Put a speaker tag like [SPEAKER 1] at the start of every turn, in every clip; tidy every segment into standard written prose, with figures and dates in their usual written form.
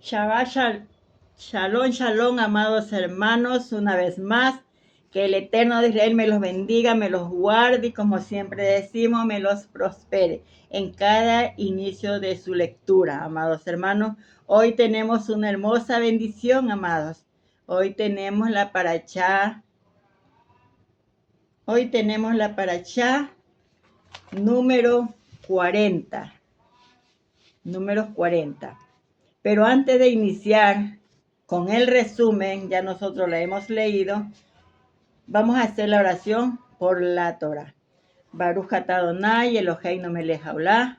[SPEAKER 1] Shalom, shalom, amados hermanos, una vez más. Que el Eterno de Israel me los bendiga, me los guarde y, como siempre decimos, me los prospere en cada inicio de su lectura, amados hermanos. Hoy tenemos una hermosa bendición, amados. Hoy tenemos la parashá número 40. Números 40. Pero antes de iniciar con el resumen, ya nosotros la hemos leído, vamos a hacer la oración por la Torah. Baruch atah Adonai Eloheinu melech haolam,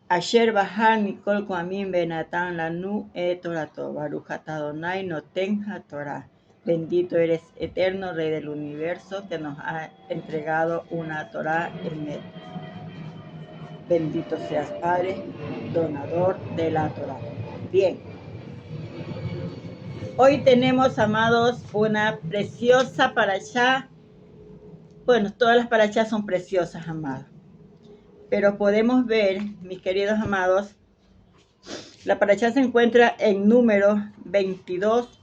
[SPEAKER 1] Asher bahar mikol koamim benatan lanu et torato. Baruch atah Adonai noten haTorah. Bendito eres, eterno Rey del universo, que nos ha entregado una Torah en él. Bendito seas, Padre, donador de la Torah. Bien. Hoy tenemos, amados, una preciosa parashá. Bueno, todas las parashás son preciosas, amados. Pero podemos ver, mis queridos amados, la parashá se encuentra en número 22,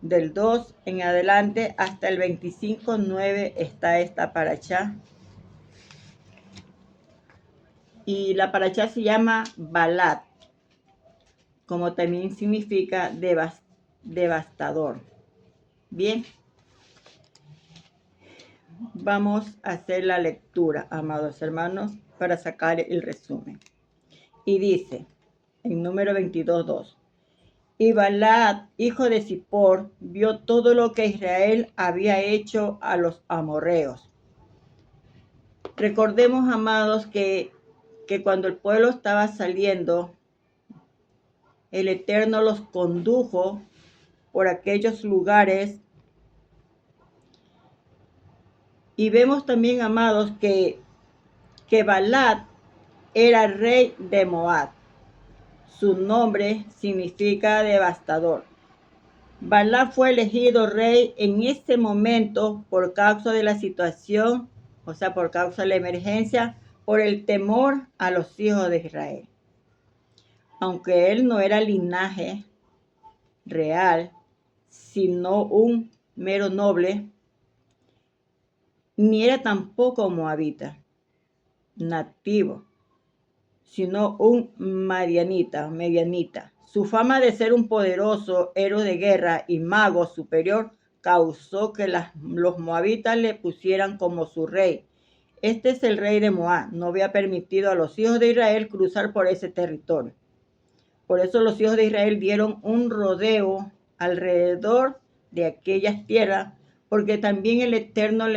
[SPEAKER 1] del 2 en adelante hasta el 25:9 está esta parashá. Y la parashá se llama Balad, como también significa devastador. Bien. Vamos a hacer la lectura, amados hermanos, para sacar el resumen. Y dice, en número 22:2, y Balaad, hijo de Zippor, vio todo lo que Israel había hecho a los amorreos. Recordemos, amados, que cuando el pueblo estaba saliendo, el Eterno los condujo por aquellos lugares. Y vemos también, amados, que Balaad era rey de Moab. Su nombre significa devastador. Balaad fue elegido rey en ese momento por causa de la situación, o sea, por causa de la emergencia, por el temor a los hijos de Israel. Aunque él no era linaje real, sino un mero noble, ni era tampoco moabita, nativo, sino un medianita. Su fama de ser un poderoso héroe de guerra y mago superior causó que los moabitas le pusieran como su rey. Este es el rey de Moab. No había permitido a los hijos de Israel cruzar por ese territorio. Por eso los hijos de Israel dieron un rodeo alrededor de aquellas tierras, porque también el Eterno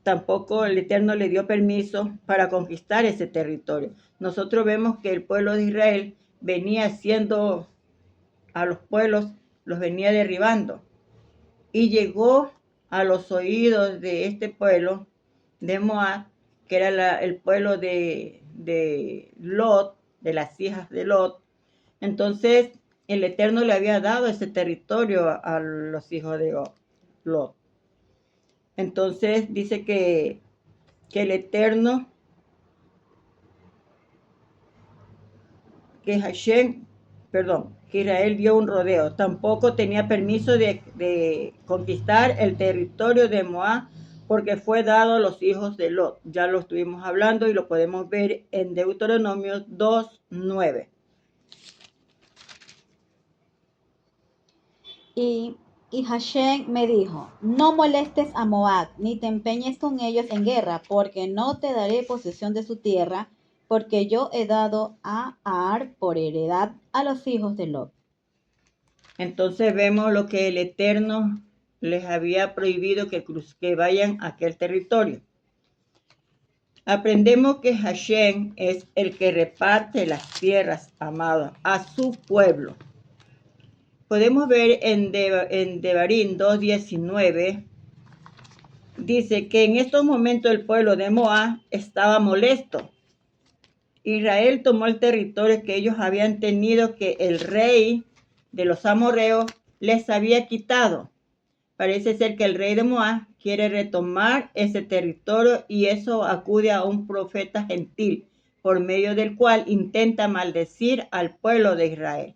[SPEAKER 1] tampoco el Eterno le dio permiso para conquistar ese territorio. Nosotros vemos que el pueblo de Israel venía haciendo a los pueblos, los venía derribando. Y llegó a los oídos de este pueblo de Moab, que era el pueblo de Lot, de las hijas de Lot. Entonces el Eterno le había dado ese territorio a los hijos de Lot. Entonces dice que el Eterno, que Israel dio un rodeo. Tampoco tenía permiso de conquistar el territorio de Moab, porque fue dado a los hijos de Lot. Ya lo estuvimos hablando y lo podemos ver en Deuteronomio 2:9.
[SPEAKER 2] Y Hashem me dijo, no molestes a Moab, ni te empeñes con ellos en guerra, porque no te daré posesión de su tierra, porque yo he dado a Ar por heredad a los hijos de Lot.
[SPEAKER 1] Entonces vemos lo que el Eterno les había prohibido que vayan a aquel territorio. Aprendemos que Hashem es el que reparte las tierras, amados, a su pueblo. Podemos ver en Devarim 2:19, dice que en estos momentos el pueblo de Moab estaba molesto. Israel tomó el territorio que ellos habían tenido, que el rey de los amorreos les había quitado. Parece ser que el rey de Moab quiere retomar ese territorio, y eso acude a un profeta gentil, por medio del cual intenta maldecir al pueblo de Israel,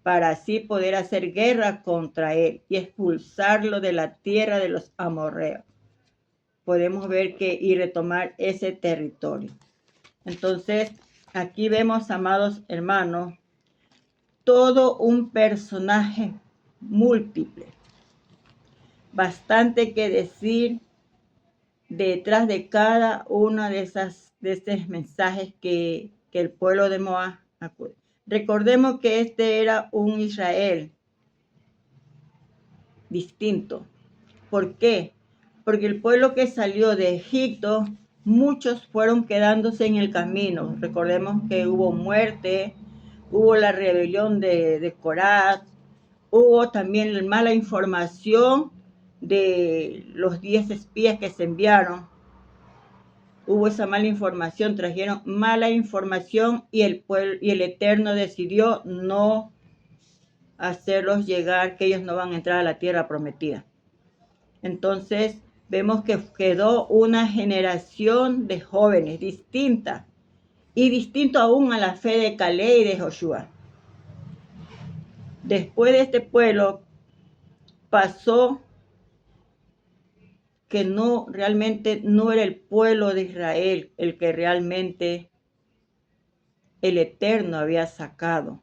[SPEAKER 1] para así poder hacer guerra contra él y expulsarlo de la tierra de los amorreos. Podemos ver que y retomar ese territorio. Entonces, aquí vemos, amados hermanos, todo un personaje múltiple. Bastante que decir detrás de cada uno de estos mensajes que el pueblo de Moab acude. Recordemos que este era un Israel distinto. ¿Por qué? Porque el pueblo que salió de Egipto, muchos fueron quedándose en el camino. Recordemos que hubo muerte, hubo la rebelión de Corá, hubo también la mala información de los 10 espías que se enviaron. Hubo esa mala información, trajeron mala información y el pueblo y el Eterno decidió no hacerlos llegar, que ellos no van a entrar a la tierra prometida. Entonces vemos que quedó una generación de jóvenes distinta y distinto aún a la fe de Caleb y de Josué. Después de este pueblo pasó que no realmente no era el pueblo de Israel el que realmente el Eterno había sacado.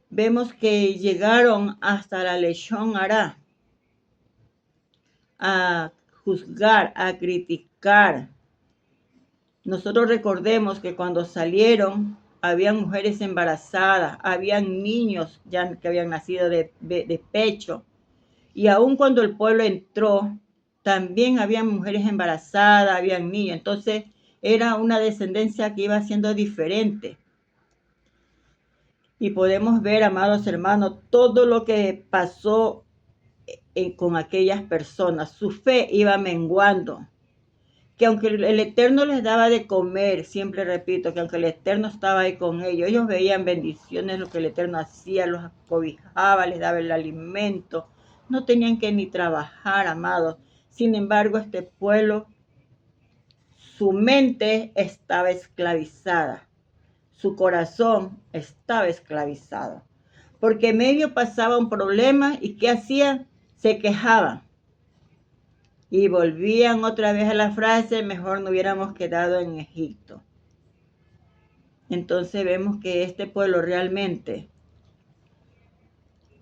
[SPEAKER 1] Vemos que llegaron hasta la Leshon Hará a juzgar, a criticar. Nosotros recordemos que cuando salieron, habían mujeres embarazadas, habían niños ya que habían nacido de pecho. Y aun cuando el pueblo entró, también habían mujeres embarazadas, habían niños. Entonces, era una descendencia que iba siendo diferente. Y podemos ver, amados hermanos, todo lo que pasó con aquellas personas. Su fe iba menguando. Que aunque el Eterno les daba de comer, siempre repito, que aunque el Eterno estaba ahí con ellos, ellos veían bendiciones, lo que el Eterno hacía, los acobijaba, les daba el alimento. No tenían que ni trabajar, amados. Sin embargo, este pueblo, su mente estaba esclavizada. Su corazón estaba esclavizado. Porque medio pasaba un problema y ¿qué hacían? Se quejaban. Y volvían otra vez a la frase, mejor no hubiéramos quedado en Egipto. Entonces vemos que este pueblo realmente,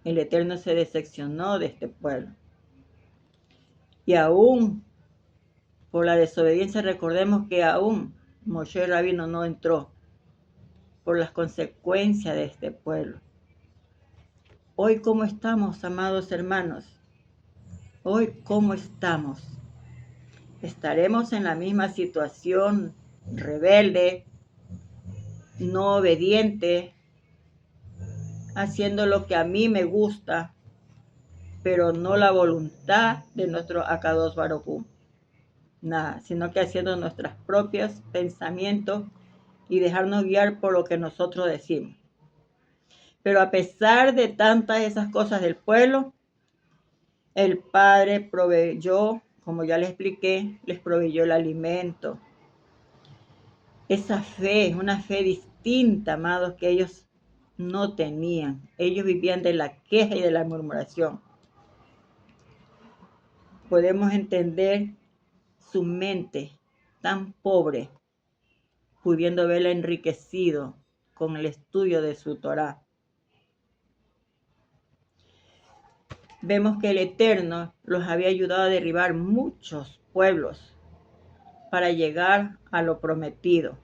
[SPEAKER 1] el Eterno se decepcionó de este pueblo. Y aún por la desobediencia, recordemos que aún Moshe Rabino no entró por las consecuencias de este pueblo. Hoy, ¿cómo estamos, amados hermanos? Hoy, ¿cómo estamos? ¿Estaremos en la misma situación, rebelde, no obediente, haciendo lo que a mí me gusta, pero no la voluntad de nuestro Akadosh Baruj Hu? Nada, sino que haciendo nuestros propios pensamientos y dejarnos guiar por lo que nosotros decimos. Pero a pesar de tantas esas cosas del pueblo, el Padre proveyó, como ya les expliqué, les proveyó el alimento. Esa fe es una fe distinta, amados, que ellos no tenían. Ellos vivían de la queja y de la murmuración. Podemos entender su mente tan pobre, pudiendo verla enriquecido con el estudio de su Torá. Vemos que el Eterno los había ayudado a derribar muchos pueblos para llegar a lo prometido.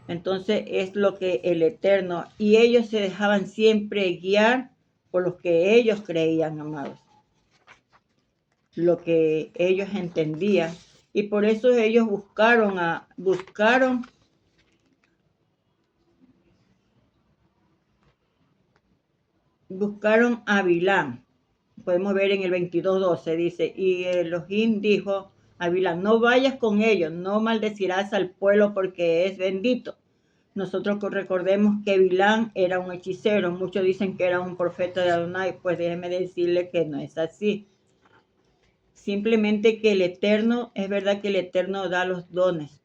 [SPEAKER 1] Entonces es lo que el Eterno, y ellos se dejaban siempre guiar por lo que ellos creían, amados, lo que ellos entendían, y por eso ellos buscaron a Bilán. Podemos ver en el 22:12, dice, y Elohim dijo a Bilán, no vayas con ellos, no maldecirás al pueblo porque es bendito. Nosotros recordemos que Bilán era un hechicero, muchos dicen que era un profeta de Adonai, pues déjeme decirle que no es así. Simplemente que el Eterno, es verdad que el Eterno da los dones,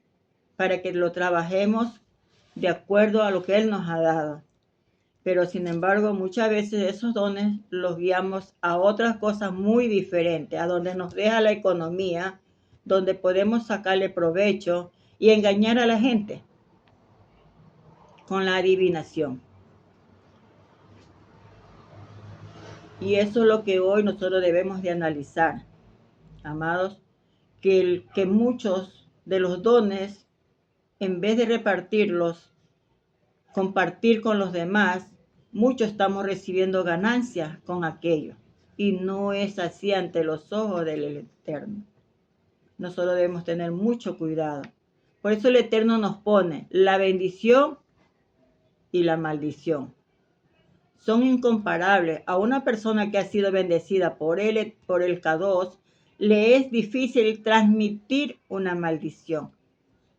[SPEAKER 1] para que lo trabajemos de acuerdo a lo que Él nos ha dado. Pero sin embargo, muchas veces esos dones los guiamos a otras cosas muy diferentes, a donde nos deja la economía, donde podemos sacarle provecho y engañar a la gente con la adivinación. Y eso es lo que hoy nosotros debemos de analizar, amados, que muchos de los dones, en vez de repartirlos, compartir con los demás, muchos estamos recibiendo ganancias con aquello. Y no es así ante los ojos del Eterno. Nosotros debemos tener mucho cuidado. Por eso el Eterno nos pone la bendición y la maldición. Son incomparables. A una persona que ha sido bendecida por el K2, le es difícil transmitir una maldición.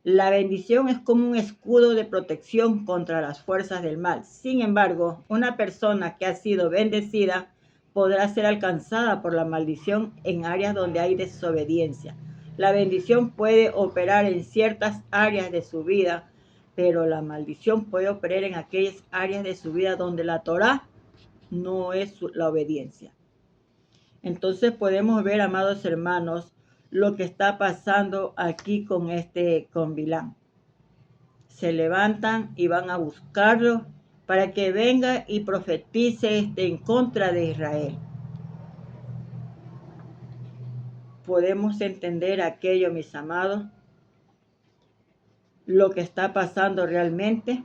[SPEAKER 1] La bendición es como un escudo de protección contra las fuerzas del mal. Sin embargo, una persona que ha sido bendecida podrá ser alcanzada por la maldición en áreas donde hay desobediencia. La bendición puede operar en ciertas áreas de su vida, pero la maldición puede operar en aquellas áreas de su vida donde la Torá no es la obediencia. Entonces podemos ver, amados hermanos, lo que está pasando aquí con Bilán. Se levantan y van a buscarlo para que venga y profetice en contra de Israel. Podemos entender aquello, mis amados, lo que está pasando realmente.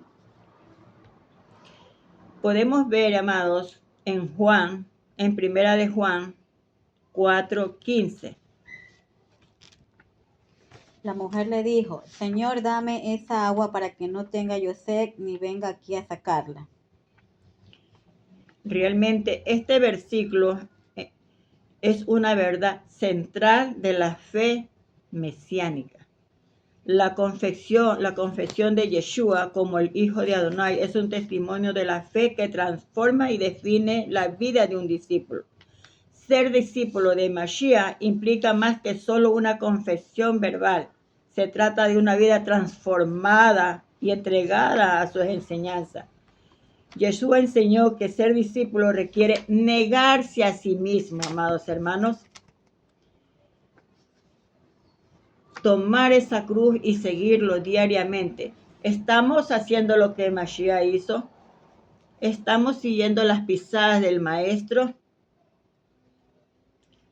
[SPEAKER 1] Podemos ver, amados, en primera de Juan 4:15.
[SPEAKER 2] La mujer le dijo, Señor, dame esa agua para que no tenga yo sed ni venga aquí a sacarla.
[SPEAKER 1] Realmente este versículo es una verdad central de la fe mesiánica. La confesión de Yeshua como el Hijo de Adonai es un testimonio de la fe que transforma y define la vida de un discípulo. Ser discípulo de Mashiach implica más que solo una confesión verbal. Se trata de una vida transformada y entregada a sus enseñanzas. Yeshua enseñó que ser discípulo requiere negarse a sí mismo, amados hermanos. Tomar esa cruz y seguirlo diariamente. ¿Estamos haciendo lo que Mashiach hizo? ¿Estamos siguiendo las pisadas del Maestro?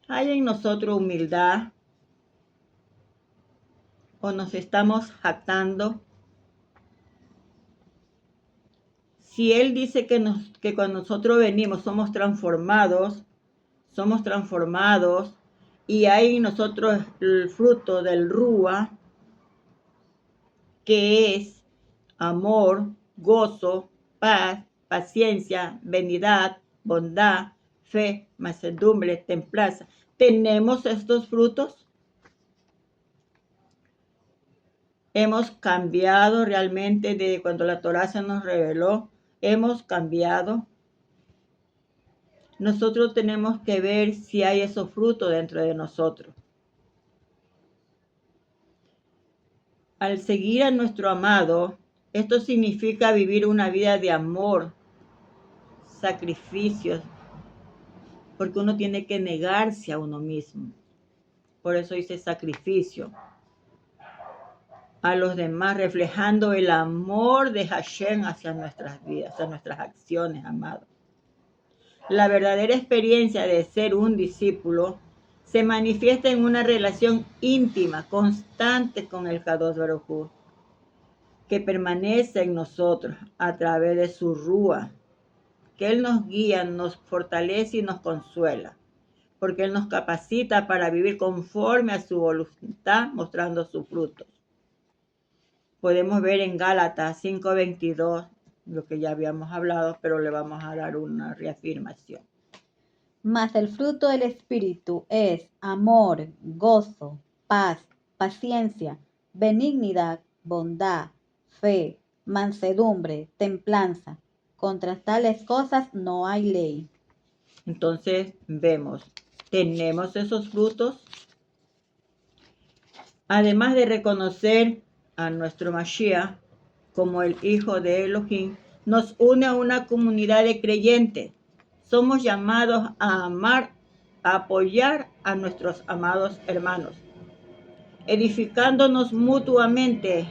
[SPEAKER 1] ¿Hay en nosotros humildad? ¿O nos estamos jactando? Si Él dice que cuando nosotros venimos somos transformados, y hay en nosotros el fruto del Rúa, que es amor, gozo, paz, paciencia, benignidad, bondad, fe, mansedumbre, templanza. ¿Tenemos estos frutos? Hemos cambiado realmente desde cuando la Torá se nos reveló. Hemos cambiado. Nosotros tenemos que ver si hay esos frutos dentro de nosotros. Al seguir a nuestro amado, esto significa vivir una vida de amor, sacrificios, porque uno tiene que negarse a uno mismo. Por eso dice sacrificio a los demás, reflejando el amor de Hashem hacia nuestras vidas, hacia nuestras acciones, amados. La verdadera experiencia de ser un discípulo se manifiesta en una relación íntima, constante con el Kadosh Baruj Hu, que permanece en nosotros a través de su Rúa, que Él nos guía, nos fortalece y nos consuela, porque Él nos capacita para vivir conforme a su voluntad, mostrando sus frutos. Podemos ver en Gálatas 5:22, lo que ya habíamos hablado, pero le vamos a dar una reafirmación.
[SPEAKER 2] Mas el fruto del Espíritu es amor, gozo, paz, paciencia, benignidad, bondad, fe, mansedumbre, templanza. Contra tales cosas no hay ley.
[SPEAKER 1] Entonces vemos, ¿tenemos esos frutos? Además de reconocer a nuestro Mashiach como el Hijo de Elohim, nos une a una comunidad de creyentes. Somos llamados a amar, a apoyar a nuestros amados hermanos, edificándonos mutuamente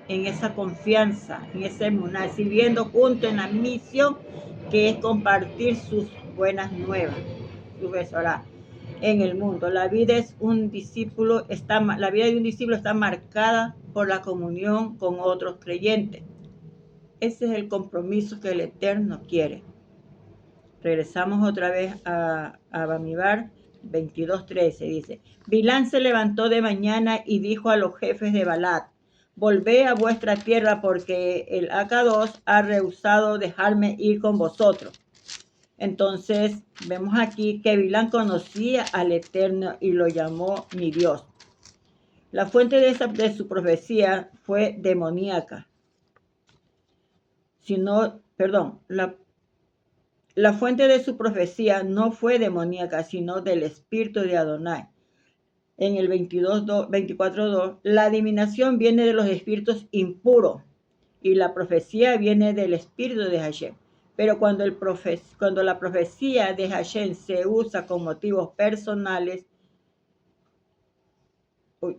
[SPEAKER 1] en esa confianza, en ese emuná, sirviendo juntos en la misión que es compartir sus buenas nuevas, su besorá en el mundo. La vida de un discípulo está marcada por la comunión con otros creyentes. Ese es el compromiso que el Eterno quiere. Regresamos otra vez a Bamidbar 22:13. Dice: Bilán se levantó de mañana y dijo a los jefes de Balat: Volvé a vuestra tierra, porque el Akados ha rehusado dejarme ir con vosotros. Entonces vemos aquí que Bilán conocía al Eterno y lo llamó mi Dios. La fuente de su profecía fue demoníaca. La fuente de su profecía no fue demoníaca, sino del espíritu de Adonai. En el 24:2, la adivinación viene de los espíritus impuros y la profecía viene del espíritu de Hashem. Pero cuando la profecía de Hashem se usa con motivos personales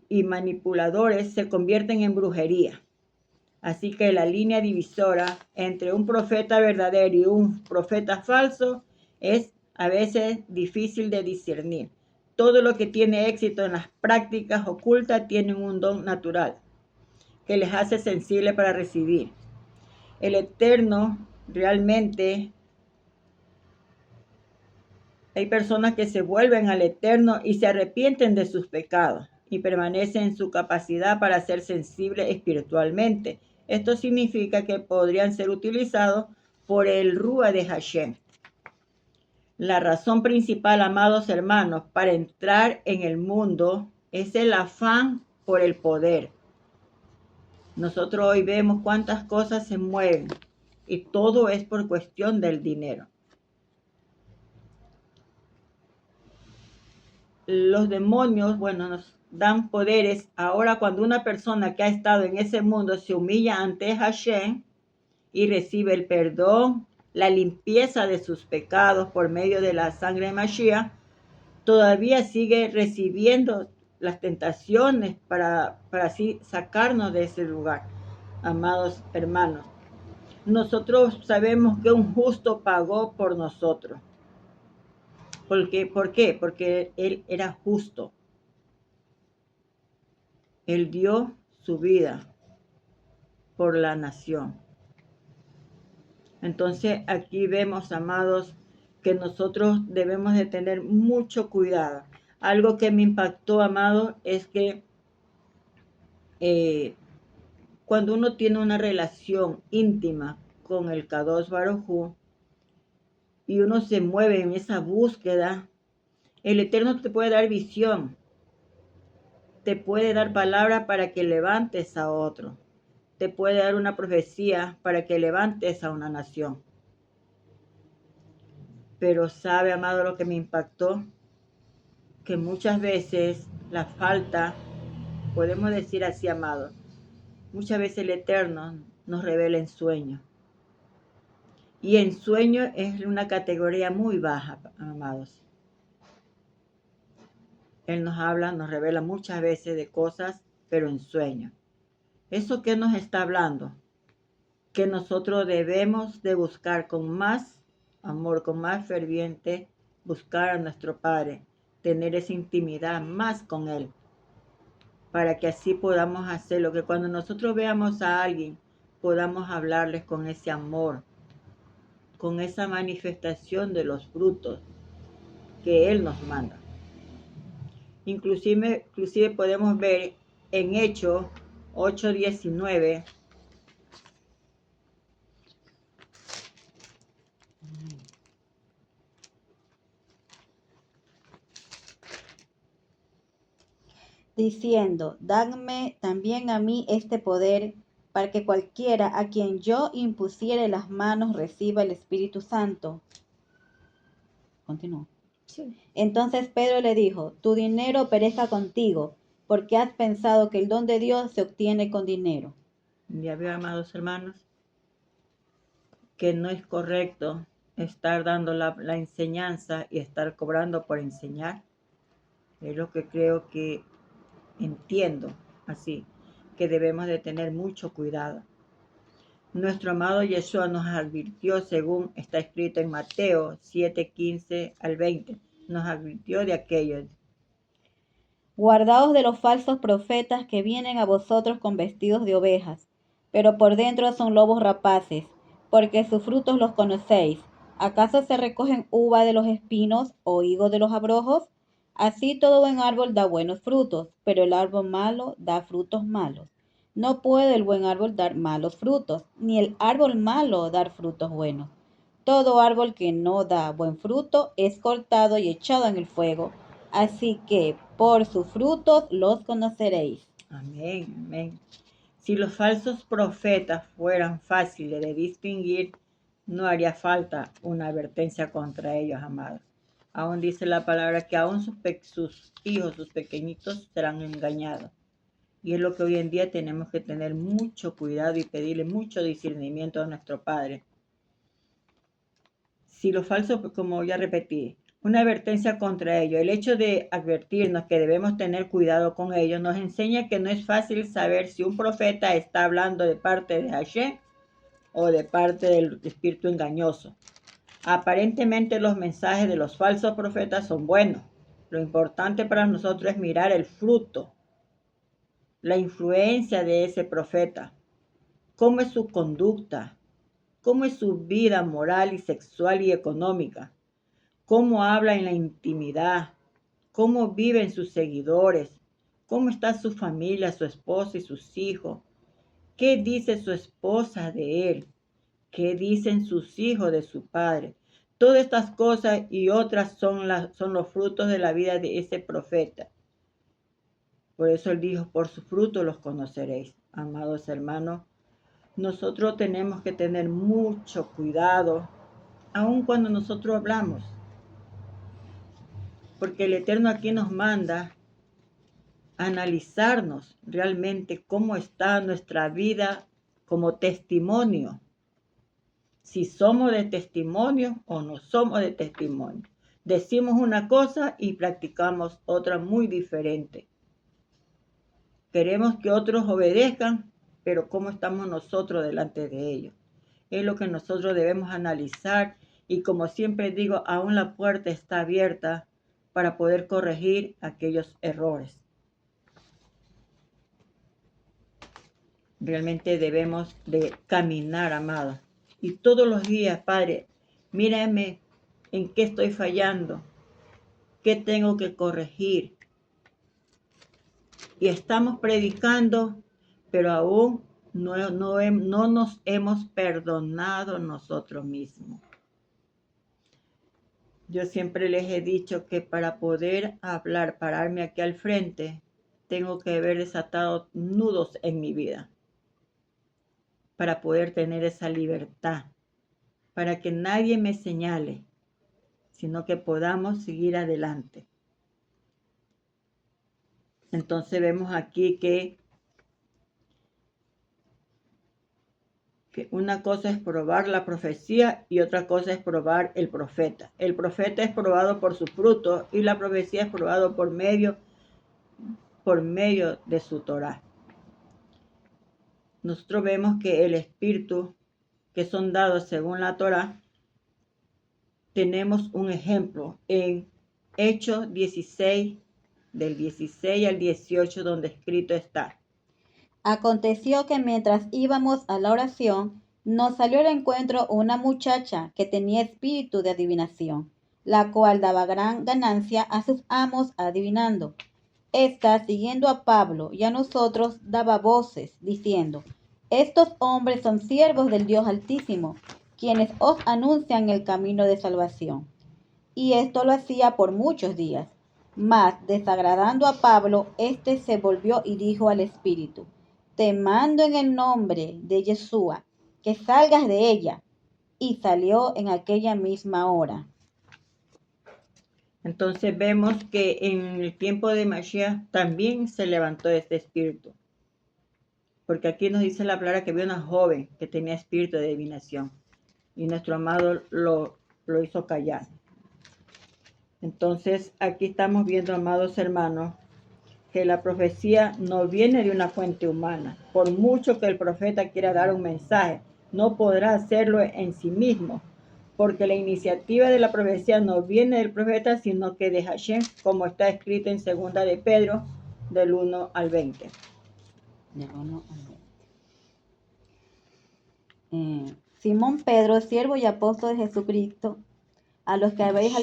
[SPEAKER 1] y manipuladores, se convierten en brujería. Así que la línea divisora entre un profeta verdadero y un profeta falso es a veces difícil de discernir. Todo lo que tiene éxito en las prácticas ocultas tiene un don natural que les hace sensibles para recibir. El Eterno realmente, hay personas que se vuelven al Eterno y se arrepienten de sus pecados y permanecen en su capacidad para ser sensibles espiritualmente. Esto significa que podrían ser utilizados por el Rúa de Hashem. La razón principal, amados hermanos, para entrar en el mundo es el afán por el poder. Nosotros hoy vemos cuántas cosas se mueven y todo es por cuestión del dinero. Los demonios, nos dan poderes. Ahora, cuando una persona que ha estado en ese mundo se humilla ante Hashem y recibe el perdón, la limpieza de sus pecados por medio de la sangre de Mashiach, todavía sigue recibiendo las tentaciones para así sacarnos de ese lugar. Amados hermanos, nosotros sabemos que un justo pagó por nosotros. ¿Por qué? Porque Él era justo. Él dio su vida por la nación. Entonces aquí vemos, amados, que nosotros debemos de tener mucho cuidado. Algo que me impactó, amado, es que cuando uno tiene una relación íntima con el Kadosh Baruj Hu y uno se mueve en esa búsqueda, el Eterno te puede dar visión, te puede dar palabra para que levantes a otro, te puede dar una profecía para que levantes a una nación. Pero sabe, amado, lo que me impactó, que muchas veces la falta, podemos decir así, amado, muchas veces el Eterno nos revela en sueños. Y en sueño es una categoría muy baja, amados. Él nos habla, nos revela muchas veces de cosas, pero en sueño. ¿Eso qué nos está hablando? Que nosotros debemos de buscar con más amor, con más ferviente, buscar a nuestro Padre, tener esa intimidad más con Él, para que así podamos hacerlo, que cuando nosotros veamos a alguien, podamos hablarles con ese amor, con esa manifestación de los frutos que Él nos manda. Inclusive podemos ver en Hechos 8:19,
[SPEAKER 2] diciendo: Dadme también a mí este poder, para que cualquiera a quien yo impusiere las manos reciba el Espíritu Santo. Continúo.
[SPEAKER 1] Sí.
[SPEAKER 2] Entonces Pedro le dijo: Tu dinero perezca contigo, porque has pensado que el don de Dios se obtiene con dinero.
[SPEAKER 1] Ya veo, amados hermanos, que no es correcto estar dando la enseñanza y estar cobrando por enseñar. Es lo que creo que entiendo así, que debemos de tener mucho cuidado. Nuestro amado Yeshua nos advirtió, según está escrito en Mateo 7:15 al 20, nos advirtió de aquello.
[SPEAKER 2] Guardaos de los falsos profetas que vienen a vosotros con vestidos de ovejas, pero por dentro son lobos rapaces, porque sus frutos los conocéis. ¿Acaso se recogen uva de los espinos o higo de los abrojos? Así todo buen árbol da buenos frutos, pero el árbol malo da frutos malos. No puede el buen árbol dar malos frutos, ni el árbol malo dar frutos buenos. Todo árbol que no da buen fruto es cortado y echado en el fuego. Así que por sus frutos los conoceréis.
[SPEAKER 1] Amén, amén. Si los falsos profetas fueran fáciles de distinguir, no haría falta una advertencia contra ellos, amados. Aún dice la palabra que aún sus hijos, sus pequeñitos, serán engañados. Y es lo que hoy en día tenemos que tener mucho cuidado y pedirle mucho discernimiento a nuestro Padre. Si los falsos, como ya repetí, una advertencia contra ellos, el hecho de advertirnos que debemos tener cuidado con ellos, nos enseña que no es fácil saber si un profeta está hablando de parte de Hashem o de parte del espíritu engañoso. Aparentemente los mensajes de los falsos profetas son buenos. Lo importante para nosotros es mirar el fruto, la influencia de ese profeta, cómo es su conducta, cómo es su vida moral y sexual y económica, cómo habla en la intimidad, cómo viven sus seguidores, cómo está su familia, su esposa y sus hijos, qué dice su esposa de él, qué dicen sus hijos de su padre. Todas estas cosas y otras son los frutos de la vida de ese profeta. Por eso él dijo, por su fruto los conoceréis. Amados hermanos, nosotros tenemos que tener mucho cuidado, aun cuando nosotros hablamos, porque el Eterno aquí nos manda a analizarnos realmente cómo está nuestra vida como testimonio, si somos de testimonio o no somos de testimonio. Decimos una cosa y practicamos otra muy diferente. Queremos que otros obedezcan, pero ¿cómo estamos nosotros delante de ellos? Es lo que nosotros debemos analizar y, como siempre digo, aún la puerta está abierta para poder corregir aquellos errores. Realmente debemos de caminar, amados. Y todos los días, Padre, mírame en qué estoy fallando, qué tengo que corregir. Y estamos predicando, pero aún no nos hemos perdonado nosotros mismos. Yo siempre les he dicho que para poder hablar, pararme aquí al frente, tengo que haber desatado nudos en mi vida para poder tener esa libertad, para que nadie me señale, sino que podamos seguir adelante. Entonces vemos aquí que una cosa es probar la profecía y otra cosa es probar el profeta. El profeta es probado por sus frutos y la profecía es probado por medio de su Torá. Nosotros vemos que el espíritu que son dados según la Torá, tenemos un ejemplo en Hechos 16, del 16 al 18, donde escrito está.
[SPEAKER 2] Aconteció que mientras íbamos a la oración, nos salió al encuentro una muchacha que tenía espíritu de adivinación, la cual daba gran ganancia a sus amos adivinando. Esta, siguiendo a Pablo y a nosotros, daba voces, diciendo, estos hombres son siervos del Dios Altísimo, quienes os anuncian el camino de salvación. Y esto lo hacía por muchos días. Mas, desagradando a Pablo, éste se volvió y dijo al espíritu, te mando en el nombre de Yeshua, que salgas de ella. Y salió en aquella misma hora.
[SPEAKER 1] Entonces vemos que en el tiempo de Mashiach también se levantó este espíritu. Porque aquí nos dice la palabra que había una joven que tenía espíritu de adivinación. Y nuestro amado lo hizo callar. Entonces aquí estamos viendo, amados hermanos, que la profecía no viene de una fuente humana. Por mucho que el profeta quiera dar un mensaje, no podrá hacerlo en sí mismo, porque la iniciativa de la profecía no viene del profeta, sino que de Hashem, como está escrito en 2 de Pedro, del 1 al 20.
[SPEAKER 2] Del 1 al 20. Simón Pedro, siervo y apóstol de Jesucristo, a los que habéis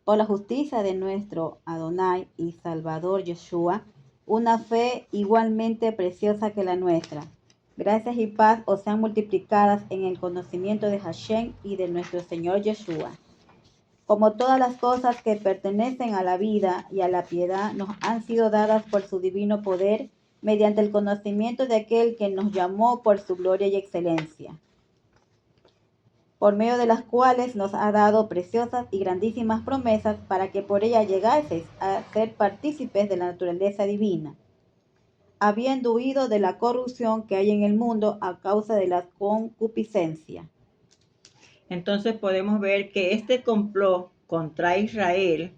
[SPEAKER 2] por la justicia de nuestro Adonai y Salvador Yeshua, una fe igualmente preciosa que la nuestra. Gracias y paz os sean multiplicadas en el conocimiento de Hashem y de nuestro Señor Yeshua. Como todas las cosas que pertenecen a la vida y a la piedad nos han sido dadas por su divino poder, mediante el conocimiento de aquel que nos llamó por su gloria y excelencia, por medio de las cuales nos ha dado preciosas y grandísimas promesas para que por ella llegaseis a ser partícipes de la naturaleza divina, habiendo huido de la corrupción que hay en el mundo a causa de la concupiscencia.
[SPEAKER 1] Entonces podemos ver que este complot contra Israel,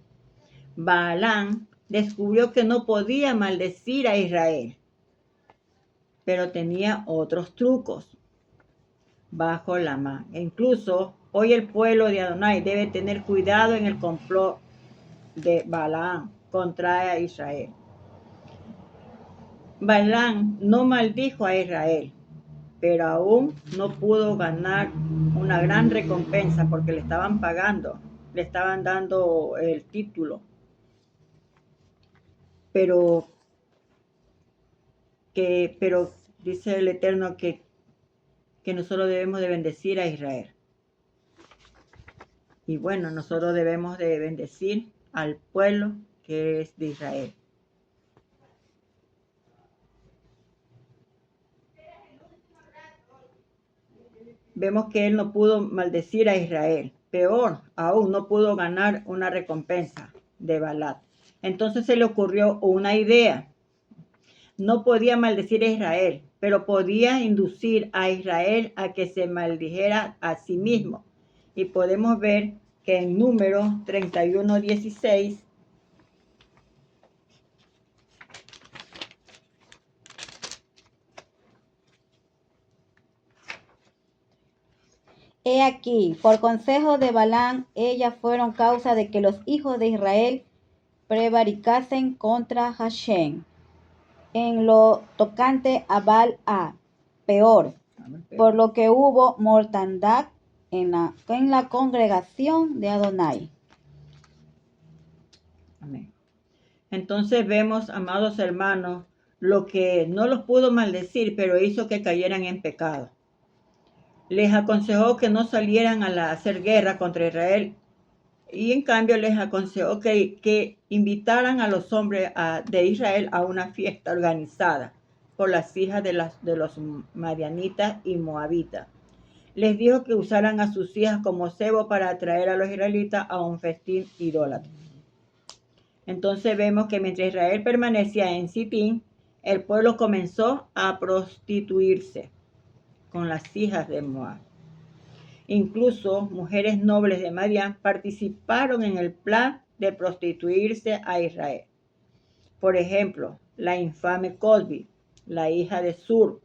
[SPEAKER 1] Balaam descubrió que no podía maldecir a Israel, pero tenía otros trucos bajo la mano. E incluso hoy el pueblo de Adonai debe tener cuidado en el complot de Balaam contra Israel. Balaam no maldijo a Israel, pero aún no pudo ganar una gran recompensa porque le estaban pagando, le estaban dando el título. Pero dice el Eterno que nosotros debemos de bendecir a Israel. Y bueno, nosotros debemos de bendecir al pueblo que es de Israel. Vemos que él no pudo maldecir a Israel. Peor aún, no pudo ganar una recompensa de Balac. Entonces se le ocurrió una idea. No podía maldecir a Israel, pero podía inducir a Israel a que se maldijera a sí mismo. Y podemos ver que en Números 31:16
[SPEAKER 2] He aquí, por consejo de Balaam, ellas fueron causa de que los hijos de Israel prevaricasen contra Hashem en lo tocante a Baal-a, peor, por lo que hubo mortandad en la congregación de Adonai.
[SPEAKER 1] Amén. Entonces vemos, amados hermanos, lo que no los pudo maldecir, pero hizo que cayeran en pecado. Les aconsejó que no salieran a hacer guerra contra Israel y en cambio les aconsejó que invitaran a los hombres de Israel a una fiesta organizada por las hijas de los madianitas y moabitas. Les dijo que usaran a sus hijas como cebo para atraer a los israelitas a un festín idólatra. Entonces vemos que mientras Israel permanecía en Sitín, el pueblo comenzó a prostituirse con las hijas de Moab. Incluso mujeres nobles de Madián participaron en el plan de prostituirse a Israel. Por ejemplo, la infame Cosbi, la hija de Sur,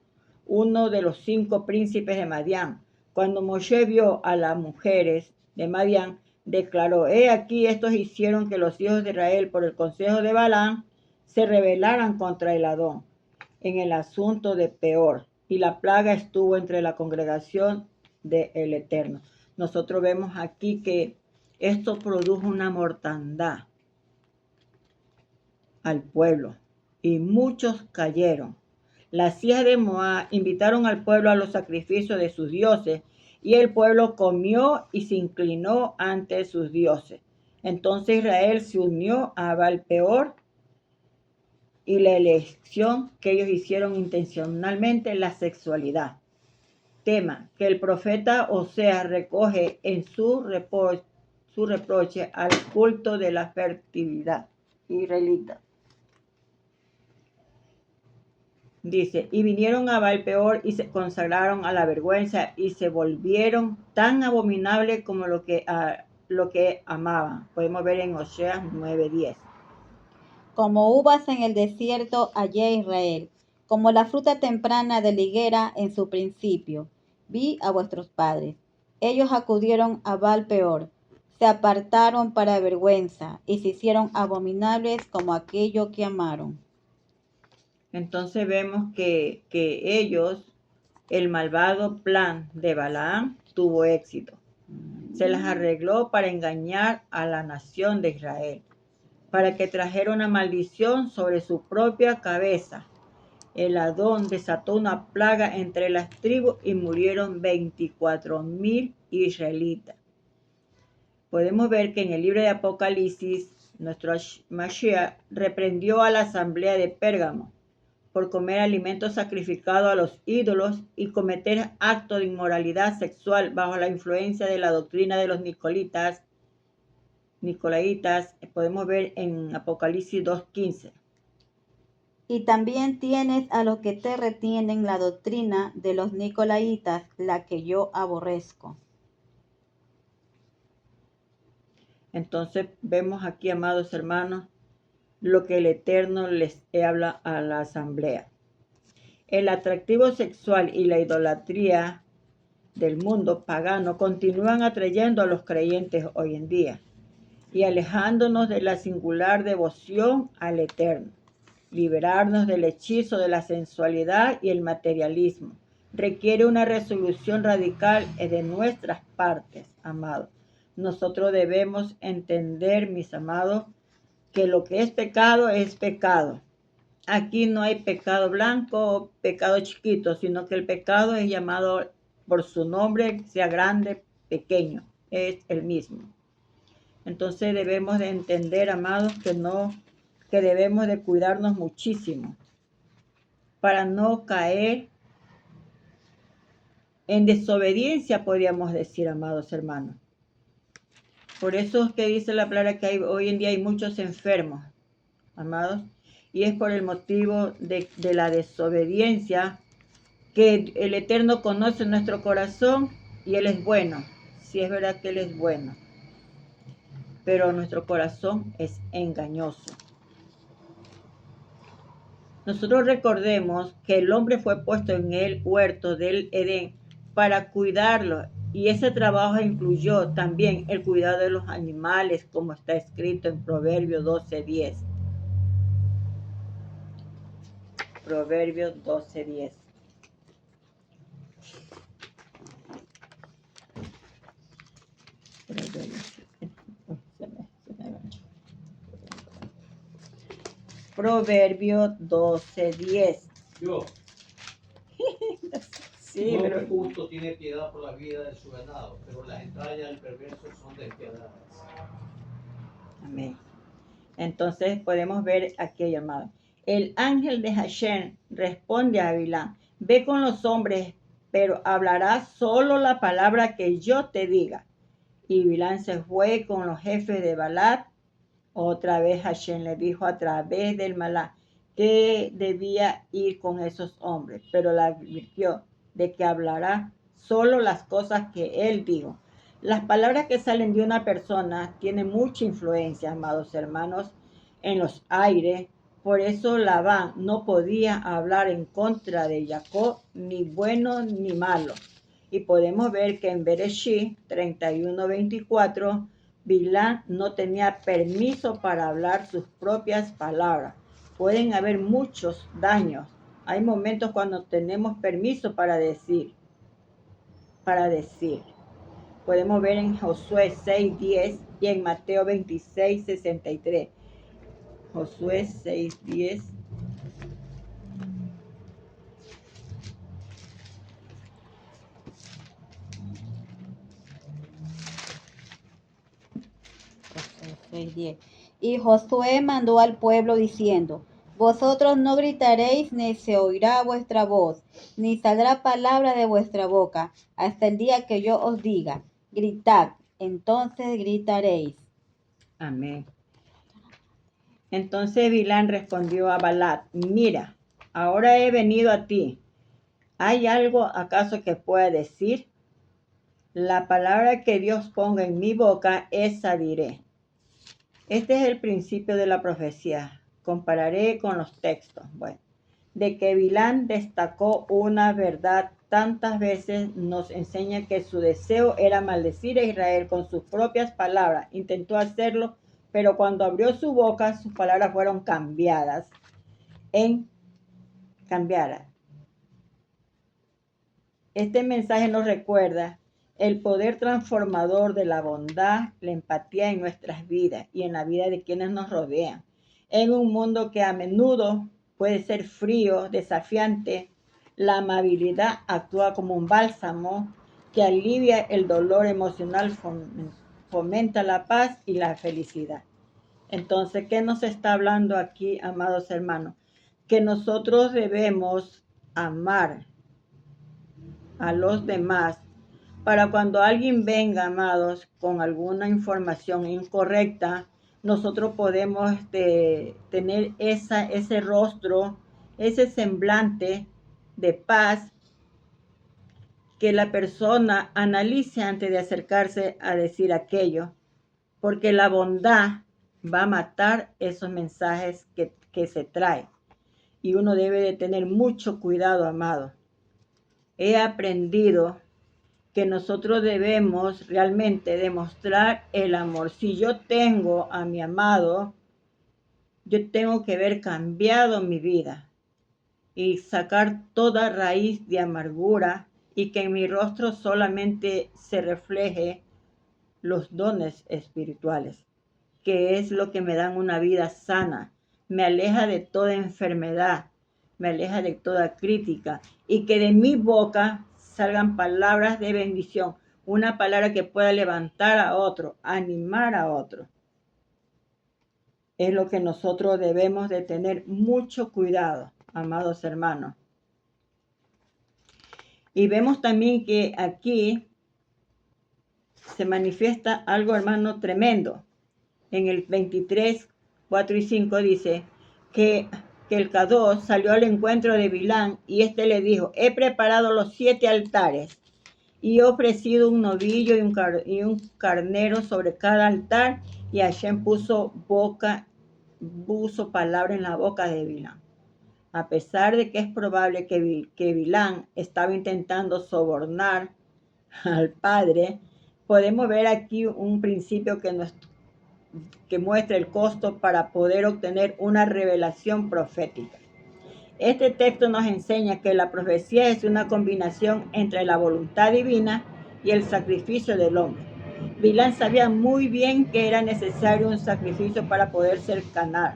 [SPEAKER 1] uno de los 5 príncipes de Madián. Cuando Moshe vio a las mujeres de Madián, declaró: he aquí, estos hicieron que los hijos de Israel, por el consejo de Balaam, se rebelaran contra el Adón en el asunto de Peor, y la plaga estuvo entre la congregación del Eterno. Nosotros vemos aquí que esto produjo una mortandad al pueblo y muchos cayeron. Las hijas de Moab invitaron al pueblo a los sacrificios de sus dioses y el pueblo comió y se inclinó ante sus dioses. Entonces Israel se unió a Baal-peor y la elección que ellos hicieron intencionalmente, la sexualidad. Tema que el profeta Oseas recoge en su su reproche al culto de la fertilidad israelita. Dice, y vinieron a Baal-peor y se consagraron a la vergüenza y se volvieron tan abominables como lo que amaban. Podemos ver en Oseas 9:10.
[SPEAKER 2] Como uvas en el desierto hallé Israel, como la fruta temprana de la higuera en su principio. Vi a vuestros padres. Ellos acudieron a Baal-peor, se apartaron para vergüenza y se hicieron abominables como aquello que amaron.
[SPEAKER 1] Entonces vemos que ellos, el malvado plan de Balaam tuvo éxito. Se las arregló para engañar a la nación de Israel, para que trajera una maldición sobre su propia cabeza. El Adón desató una plaga entre las tribus y murieron 24,000 israelitas. Podemos ver que en el libro de Apocalipsis, nuestro Mashiach reprendió a la asamblea de Pérgamo por comer alimentos sacrificados a los ídolos y cometer actos de inmoralidad sexual bajo la influencia de la doctrina de los nicolaitas. Podemos ver en Apocalipsis 2:15.
[SPEAKER 2] Y también tienes a los que te retienen la doctrina de los nicolaitas, la que yo aborrezco.
[SPEAKER 1] Entonces vemos aquí, amados hermanos, lo que el Eterno les habla a la asamblea. El atractivo sexual y la idolatría del mundo pagano continúan atrayendo a los creyentes hoy en día y alejándonos de la singular devoción al Eterno. Liberarnos del hechizo de la sensualidad y el materialismo requiere una resolución radical de nuestras partes, amados. Nosotros debemos entender, mis amados, que lo que es pecado es pecado. Aquí no hay pecado blanco o pecado chiquito, sino que el pecado es llamado por su nombre, sea grande, pequeño, es el mismo. Entonces debemos de entender, amados, que debemos de cuidarnos muchísimo para no caer en desobediencia, podríamos decir, amados hermanos. Por eso es que dice la palabra que hoy en día hay muchos enfermos, amados, y es por el motivo de la desobediencia que el Eterno conoce nuestro corazón y Él es bueno. Sí, es verdad que Él es bueno, pero nuestro corazón es engañoso. Nosotros recordemos que el hombre fue puesto en el huerto del Edén para cuidarlo, y ese trabajo incluyó también el cuidado de los animales, como está escrito en Proverbios 12:10. Proverbios 12:10. Proverbios 12:10.
[SPEAKER 3] Yo,
[SPEAKER 1] Sí,
[SPEAKER 3] un
[SPEAKER 1] pero
[SPEAKER 3] hombre justo tiene piedad por la vida de su ganado, pero las entrañas del perverso son despiadadas.
[SPEAKER 1] amén. Entonces podemos ver aquí llamado. El ángel de Hashem responde a Bilán: ve con los hombres, pero hablarás solo la palabra que yo te diga. Y Bilán se fue con los jefes de Balat. Otra vez Hashem le dijo a través del Malá que debía ir con esos hombres, pero le advirtió de que hablará solo las cosas que él dijo. Las palabras que salen de una persona tienen mucha influencia, amados hermanos, en los aires. Por eso Labán no podía hablar en contra de Jacob, ni bueno ni malo. Y podemos ver que en Bereshit 31:24, Bilán no tenía permiso para hablar sus propias palabras. Pueden haber muchos daños. Hay momentos cuando tenemos permiso para decir. Podemos ver en Josué 6:10 y en Mateo 26:63. Josué 6:10.
[SPEAKER 2] Josué 6:10. Y Josué mandó al pueblo diciendo: vosotros no gritaréis, ni se oirá vuestra voz, ni saldrá palabra de vuestra boca, hasta el día que yo os diga: gritad. entonces gritaréis.
[SPEAKER 1] Amén. Entonces Bilán respondió a Balac: mira, ahora he venido a ti. ¿Hay algo acaso que pueda decir? La palabra que Dios ponga en mi boca, esa diré. Este es el principio de la profecía. Compararé con los textos. Bueno, de que Bilán destacó una verdad tantas veces nos enseña que su deseo era maldecir a Israel con sus propias palabras. Intentó hacerlo, pero cuando abrió su boca, sus palabras fueron cambiadas. Este mensaje nos recuerda el poder transformador de la bondad, la empatía en nuestras vidas y en la vida de quienes nos rodean. En un mundo que a menudo puede ser frío, desafiante, la amabilidad actúa como un bálsamo que alivia el dolor emocional, fomenta la paz y la felicidad. Entonces, ¿qué nos está hablando aquí, amados hermanos? Que nosotros debemos amar a los demás para cuando alguien venga, amados, con alguna información incorrecta, nosotros podemos tener ese rostro, ese semblante de paz, que la persona analice antes de acercarse a decir aquello, porque la bondad va a matar esos mensajes que se traen. Y uno debe de tener mucho cuidado, amado. He aprendido que nosotros debemos realmente demostrar el amor. Si yo tengo a mi amado, yo tengo que ver cambiado mi vida y sacar toda raíz de amargura y que en mi rostro solamente se refleje los dones espirituales, que es lo que me dan una vida sana, me aleja de toda enfermedad, me aleja de toda crítica, y que de mi boca salgan palabras de bendición, una palabra que pueda levantar a otro, animar a otro. Es lo que nosotros debemos de tener mucho cuidado, amados hermanos. Y vemos también que aquí se manifiesta algo, hermano, tremendo. En el 23, 4 y 5 dice que el K2 salió al encuentro de Bilán y éste le dijo: he preparado los 7 altares y he ofrecido un novillo y un carnero sobre cada altar, y Hashem puso palabra en la boca de Bilán. A pesar de que es probable que Bilán estaba intentando sobornar al padre, podemos ver aquí un principio que muestra el costo para poder obtener una revelación profética. Este texto nos enseña que la profecía es una combinación entre la voluntad divina y el sacrificio del hombre. Bilán sabía muy bien que era necesario un sacrificio para poder ser canal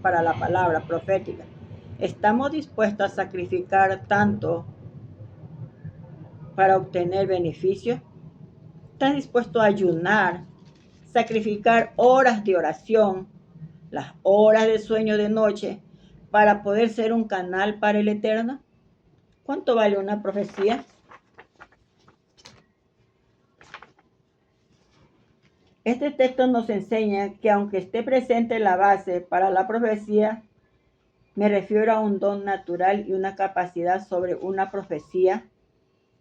[SPEAKER 1] para la palabra profética. ¿Estamos dispuestos a sacrificar tanto para obtener beneficios? ¿Estás dispuesto a ayunar, sacrificar horas de oración, las horas de sueño de noche, para poder ser un canal para el Eterno? ¿Cuánto vale una profecía? Este texto nos enseña que aunque esté presente la base para la profecía, me refiero a un don natural y una capacidad sobre una profecía.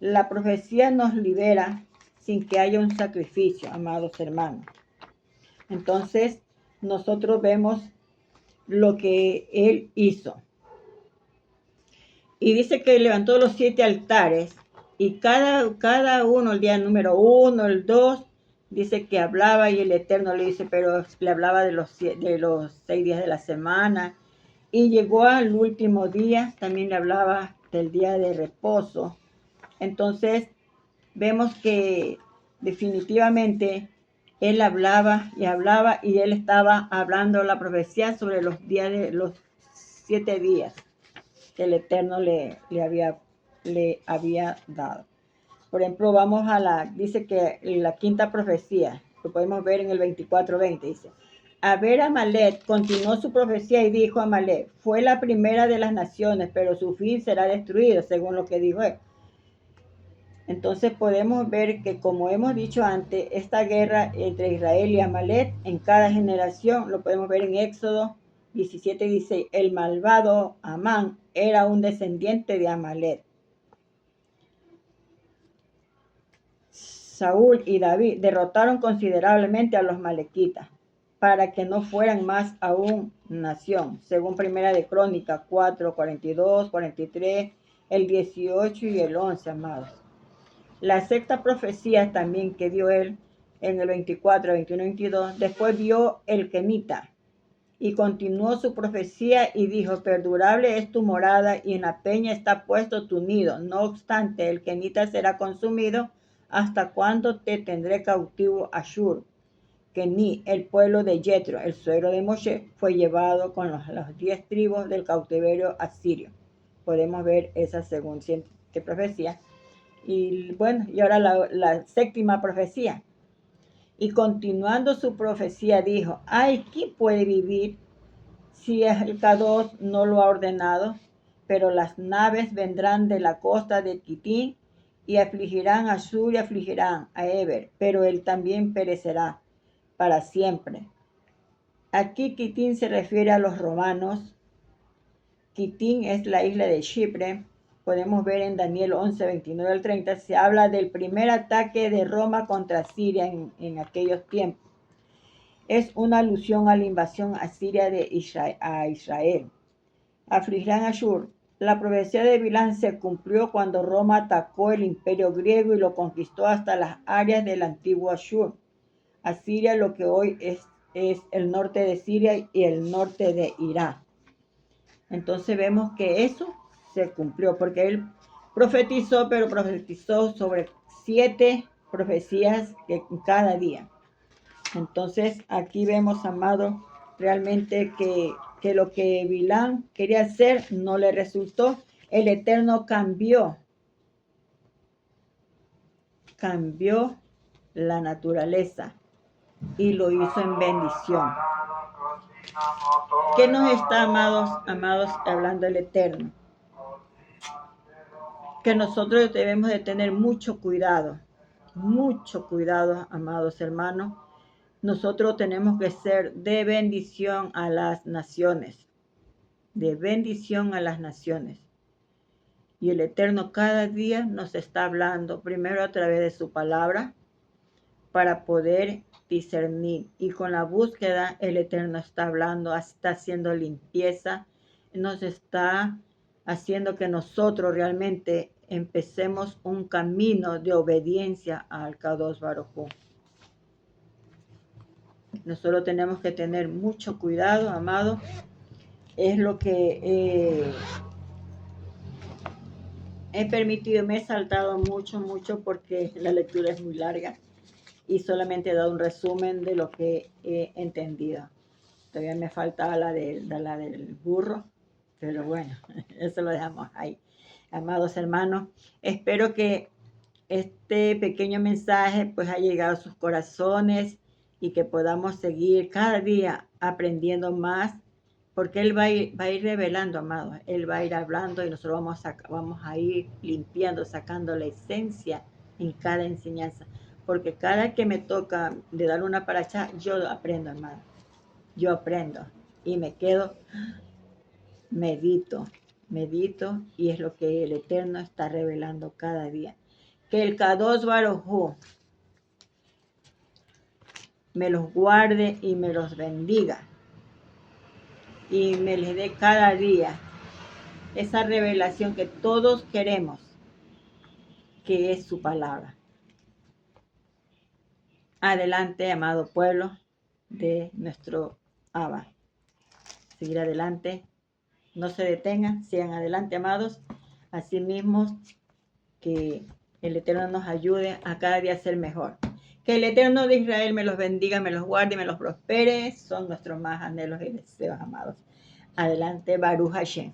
[SPEAKER 1] La profecía nos libera sin que haya un sacrificio, amados hermanos. Entonces, nosotros vemos lo que él hizo. Y dice que levantó los 7 altares, y cada uno, el día número 1, el 2, dice que hablaba, y el Eterno le dice, pero le hablaba de los 6 días de la semana. Y llegó al último día, también le hablaba del día de reposo. Entonces, vemos que definitivamente él hablaba, y él estaba hablando la profecía sobre los 7 días que el Eterno le había dado. Por ejemplo, dice que la quinta profecía, lo podemos ver en el 24:20, dice: a ver, Amalek continuó su profecía y dijo: Amalek fue la primera de las naciones, pero su fin será destruido, según lo que dijo él. Entonces podemos ver que, como hemos dicho antes, esta guerra entre Israel y Amalek en cada generación, lo podemos ver en Éxodo 17:16, el malvado Amán era un descendiente de Amalek. Saúl y David derrotaron considerablemente a los malequitas para que no fueran más aún nación, según Primera de Crónicas 4, 42, 43, el 18 y el 11, amados. La sexta profecía también que dio él en el 24, 21, 22, después vio el Kenita y continuó su profecía y dijo, perdurable es tu morada y en la peña está puesto tu nido. No obstante, el Kenita será consumido hasta cuando te tendré cautivo Ashur. Que ni el pueblo de Jetro, el suegro de Moshe, fue llevado con las 10 tribus del cautiverio asirio. Podemos ver esa segunda profecía. Y bueno, y ahora la séptima profecía. Y continuando su profecía dijo, ay, ¿quién puede vivir si el K2 no lo ha ordenado? Pero las naves vendrán de la costa de Kitín y afligirán a Sur y afligirán a Eber, pero él también perecerá para siempre. Aquí Kitín se refiere a los romanos. Kitín es la isla de Chipre. Podemos ver en Daniel 11, 29 al 30, se habla del primer ataque de Roma contra Siria en aquellos tiempos. Es una alusión a la invasión asiria de Israel. Afligirán a Ashur. La profecía de Bilán se cumplió cuando Roma atacó el imperio griego y lo conquistó hasta las áreas del antiguo Ashur. Asiria, lo que hoy es el norte de Siria y el norte de Irán. Entonces vemos que eso se cumplió, porque él profetizó, pero profetizó sobre 7 profecías cada día. Entonces aquí vemos, amado, realmente que lo que Bilán quería hacer no le resultó. El Eterno cambió la naturaleza y lo hizo en bendición. ¿Qué nos está, amados, hablando el Eterno? Que nosotros debemos de tener mucho cuidado, amados hermanos. Nosotros tenemos que ser de bendición a las naciones, de bendición a las naciones. Y el Eterno cada día nos está hablando, primero a través de su palabra, para poder discernir. Y con la búsqueda, el Eterno está hablando, está haciendo limpieza, nos está haciendo que nosotros realmente empecemos un camino de obediencia al Kadosh Baruj Hu. Nosotros tenemos que tener mucho cuidado, amado. Es lo que he permitido, me he saltado mucho porque la lectura es muy larga y solamente he dado un resumen de lo que he entendido. Todavía me falta la del burro, pero bueno, eso lo dejamos ahí. Amados hermanos, espero que este pequeño mensaje pues haya llegado a sus corazones y que podamos seguir cada día aprendiendo más, porque Él va a ir revelando, amados. Él va a ir hablando y nosotros vamos a ir limpiando, sacando la esencia en cada enseñanza. Porque cada que me toca de dar una paracha, yo aprendo, hermano. Yo aprendo y me quedo, medito y es lo que el Eterno está revelando cada día. Que el Kadosh Baruj Hu me los guarde y me los bendiga y me les dé cada día esa revelación que todos queremos, que es su palabra. Adelante, amado pueblo de nuestro Abba. Seguir adelante, no se detengan, sigan adelante, amados. Asimismo, que el Eterno nos ayude a cada día a ser mejor. Que el Eterno de Israel me los bendiga, me los guarde y me los prospere. Son nuestros más anhelos y deseos, amados. Adelante, Baruch Hashem.